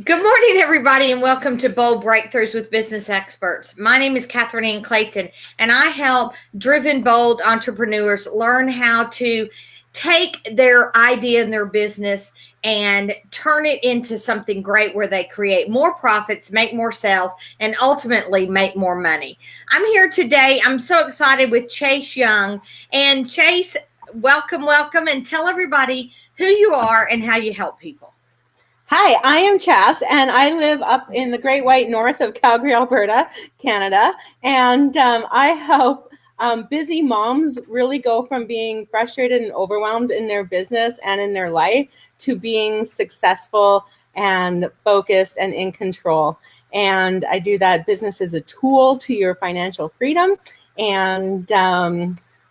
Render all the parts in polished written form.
Good morning, everybody, and welcome to Bold Breakthroughs with Business Experts. My name is Catherine Ann Clayton, and I help driven, bold entrepreneurs learn how to take their idea and their business and turn it into something great where they create more profits, make more sales, and ultimately make more money. I'm here today. I'm so excited with Chase Young. And Chase, welcome, and tell everybody who you are and how you help people. Hi, I am Chas, and I live up in the Great White North of Calgary, Alberta, Canada. And I help busy moms really go from being frustrated and overwhelmed in their business and in their life to being successful and focused and in control. And I do that. Business is a tool to your financial freedom. And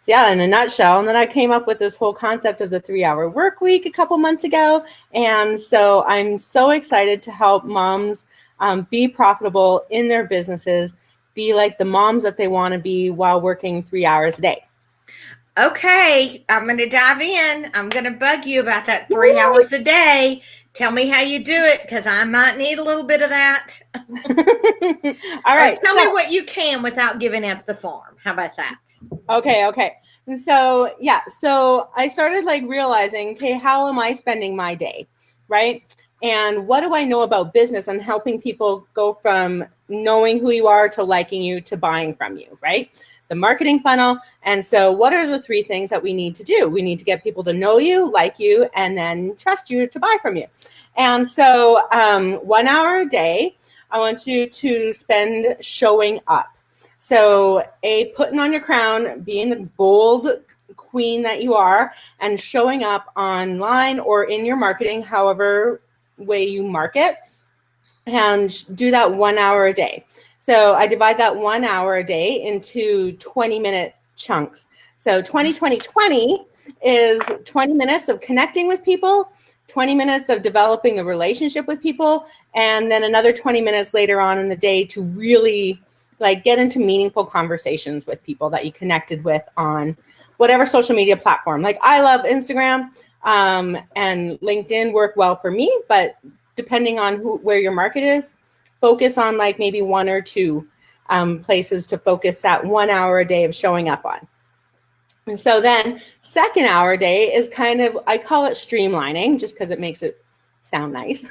yeah, in a nutshell. And then I came up with this whole concept of the 3-hour work week a couple months ago. And so I'm so excited to help moms be profitable in their businesses, be like the moms that they want to be while working 3 hours a day. Okay, I'm going to dive in. I'm going to bug you about that 3 hours a day. Tell me how you do it, because I might need a little bit of that. All right. Or tell me what you can without giving up the farm. How about that? Okay. So I started realizing, okay, how am I spending my day, right? And what do I know about business and helping people go from knowing who you are to liking you to buying from you, right? The marketing funnel. And so what are the 3 things that we need to do? We need to get people to know you, like you, and then trust you to buy from you. And so 1 hour a day, I want you to spend showing up. So putting on your crown, being the bold queen that you are, and showing up online or in your marketing, however way you market, and do that 1 hour a day. So I divide that 1 hour a day into 20-minute chunks. So 20 is 20 minutes of connecting with people, 20 minutes of developing a relationship with people, and then another 20 minutes later on in the day to really get into meaningful conversations with people that you connected with on whatever social media platform. I love Instagram and LinkedIn work well for me, but depending on where your market is, focus on maybe 1 or 2 places to focus that 1 hour a day of showing up on. And so then 2nd hour a day is kind of, I call it streamlining, just because it makes it sound nice.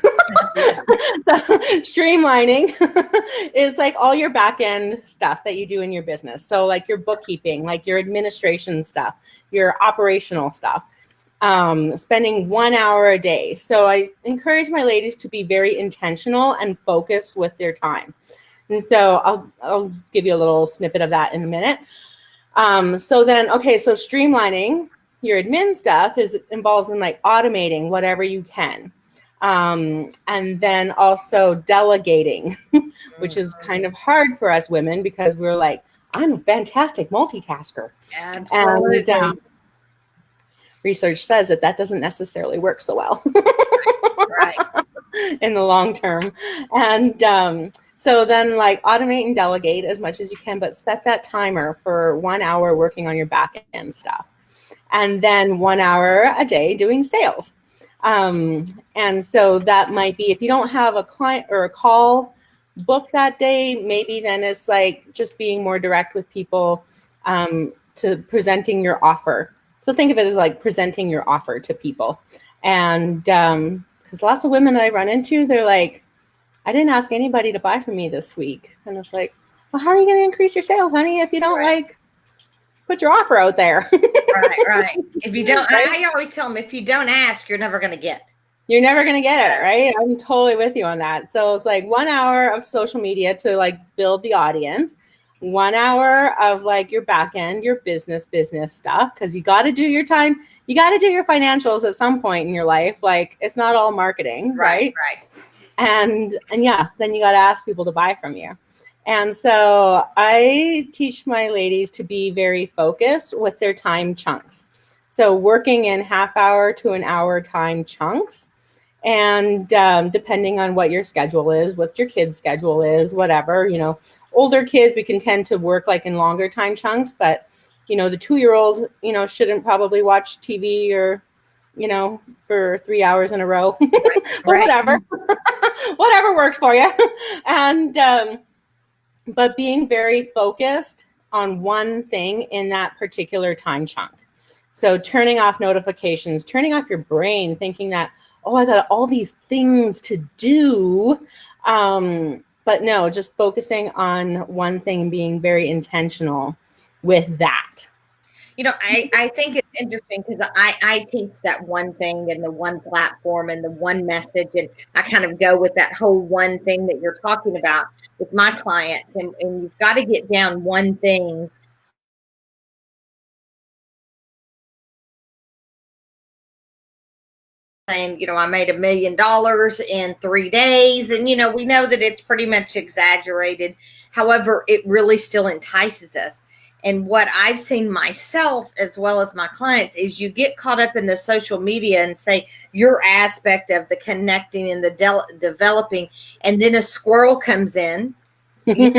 So streamlining is all your back end stuff that you do in your business. So your bookkeeping, your administration stuff, your operational stuff, spending 1 hour a day. So I encourage my ladies to be very intentional and focused with their time. And so I'll give you a little snippet of that in a minute. So streamlining your admin stuff involves in automating whatever you can. And then also delegating, which is kind of hard for us women because we're I'm a fantastic multitasker. Absolutely. And research says that doesn't necessarily work so well Right. in the long term. And so then automate and delegate as much as you can, but set that timer for 1 hour working on your back end stuff. And then 1 hour a day doing sales. And so that might be, if you don't have a client or a call booked that day, maybe then it's just being more direct with people to presenting your offer. So think of it as presenting your offer to people. And because lots of women that I run into, they're I didn't ask anybody to buy from me this week. And it's well, how are you going to increase your sales, honey, if you don't put your offer out there? Right. If you don't, I always tell them, if you don't ask, you're never going to get. You're never going to get it, right? I'm totally with you on that. So it's 1 hour of social media to build the audience, 1 hour of your back end, your business stuff, because you got to do your time. You got to do your financials at some point in your life. It's not all marketing, right? And yeah, then you got to ask people to buy from you. And so I teach my ladies to be very focused with their time chunks. So working in half-hour to an hour time chunks. And depending on what your schedule is, what your kid's schedule is, whatever, older kids, we can tend to work in longer time chunks, but, the 2-year-old, shouldn't probably watch TV or, for 3 hours in a row, or whatever. whatever works for you. And, but being very focused on one thing in that particular time chunk. So turning off notifications, turning off your brain, thinking that, oh, I got all these things to do. But no, just focusing on one thing, being very intentional with that. I think it's interesting because I teach that one thing and the one platform and the one message. And I kind of go with that whole one thing that you're talking about with my clients. And you've got to get down one thing. Saying, I made $1 million in 3 days. And, we know that it's pretty much exaggerated. However, it really still entices us. And what I've seen myself as well as my clients is you get caught up in the social media and say your aspect of the connecting and the developing. And then a squirrel comes in. And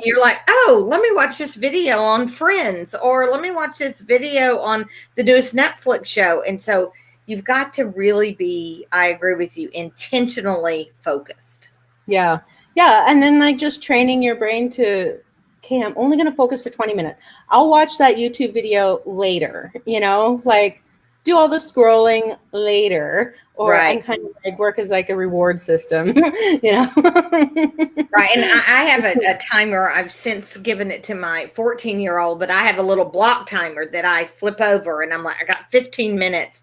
you're like, oh, let me watch this video on Friends, or let me watch this video on the newest Netflix show. And so you've got to really be, I agree with you, intentionally focused. Yeah. Yeah. And then like just training your brain to, okay, I'm only going to focus for 20 minutes. I'll watch that YouTube video later, like do all the scrolling later, or Right. I'm kind of like work as like a reward system, Right. And I have a timer. I've since given it to my 14-year-old, but I have a little block timer that I flip over and I'm like, I got 15 minutes.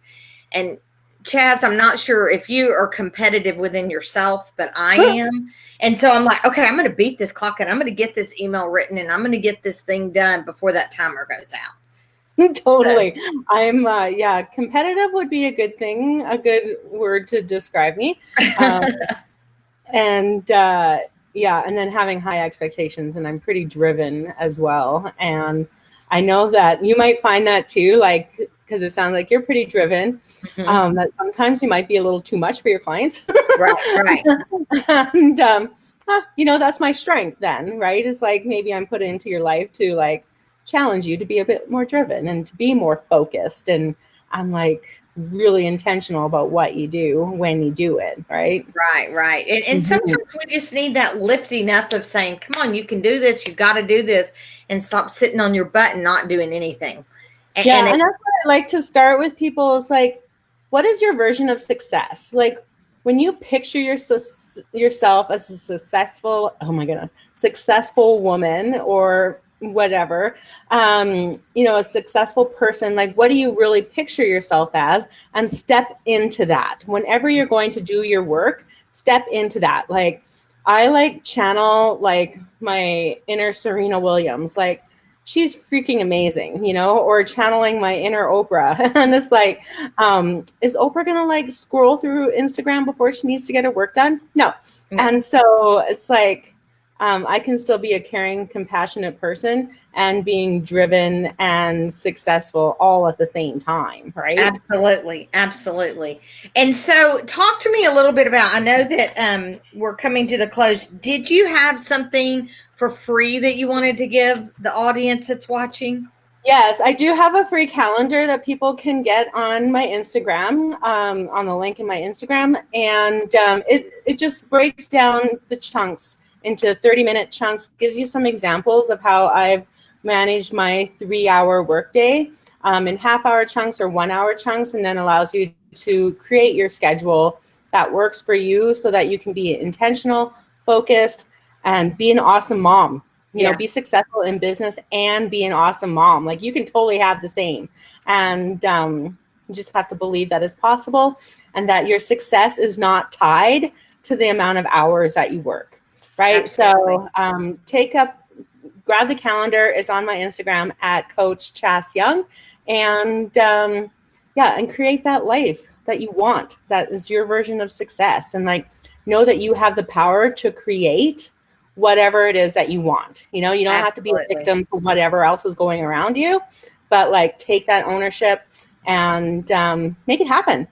And Chaz, I'm not sure if you are competitive within yourself, but I am. And so I'm like, okay, I'm going to beat this clock and I'm going to get this email written and I'm going to get this thing done before that timer goes out. Totally. So. I'm, competitive would be a good thing, a good word to describe me. And then having high expectations, and I'm pretty driven as well. And I know that you might find that too, like, because it sounds like you're pretty driven, that sometimes you might be a little too much for your clients. Right. And, that's my strength then, right? It's like, maybe I'm put into your life to like challenge you to be a bit more driven and to be more focused. And I'm like really intentional about what you do when you do it. Right. And sometimes we just need that lifting up of saying, come on, you can do this. You got to do this, and stop sitting on your butt and not doing anything. And that's what I like to start with people is like, what is your version of success? Like when you picture yourself as a successful woman or whatever, a successful person, like what do you really picture yourself as? And step into that. Whenever you're going to do your work, step into that. Like I like channel like my inner Serena Williams, like she's freaking amazing, or channeling my inner Oprah. And it's like, is Oprah going to like scroll through Instagram before she needs to get her work done? No. And so it's like, I can still be a caring, compassionate person and being driven and successful all at the same time, right? Absolutely. And so talk to me a little bit about, I know that we're coming to the close. Did you have something for free that you wanted to give the audience that's watching? Yes, I do have a free calendar that people can get on my Instagram, on the link in my Instagram. And it just breaks down the chunks into 30-minute chunks, gives you some examples of how I've managed my 3-hour workday in half-hour chunks or 1-hour chunks, and then allows you to create your schedule that works for you so that you can be intentional, focused, and be an awesome mom. Be successful in business and be an awesome mom. Like you can totally have the same. And you just have to believe that it's possible and that your success is not tied to the amount of hours that you work. Right. Absolutely. So grab the calendar. It's on my Instagram at Coach Chas Young, and and create that life that you want. That is your version of success. And like, know that you have the power to create whatever it is that you want. You don't have to be a victim to whatever else is going around you, but like take that ownership and make it happen.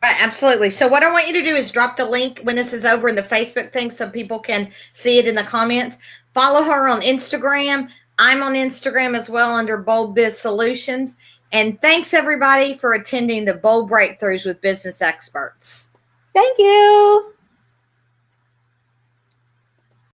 Absolutely. So what I want you to do is drop the link when this is over in the Facebook thing so people can see it in the comments. Follow her on Instagram. I'm on Instagram as well under Bold Biz Solutions. And thanks everybody for attending the Bold Breakthroughs with Business Experts. Thank you.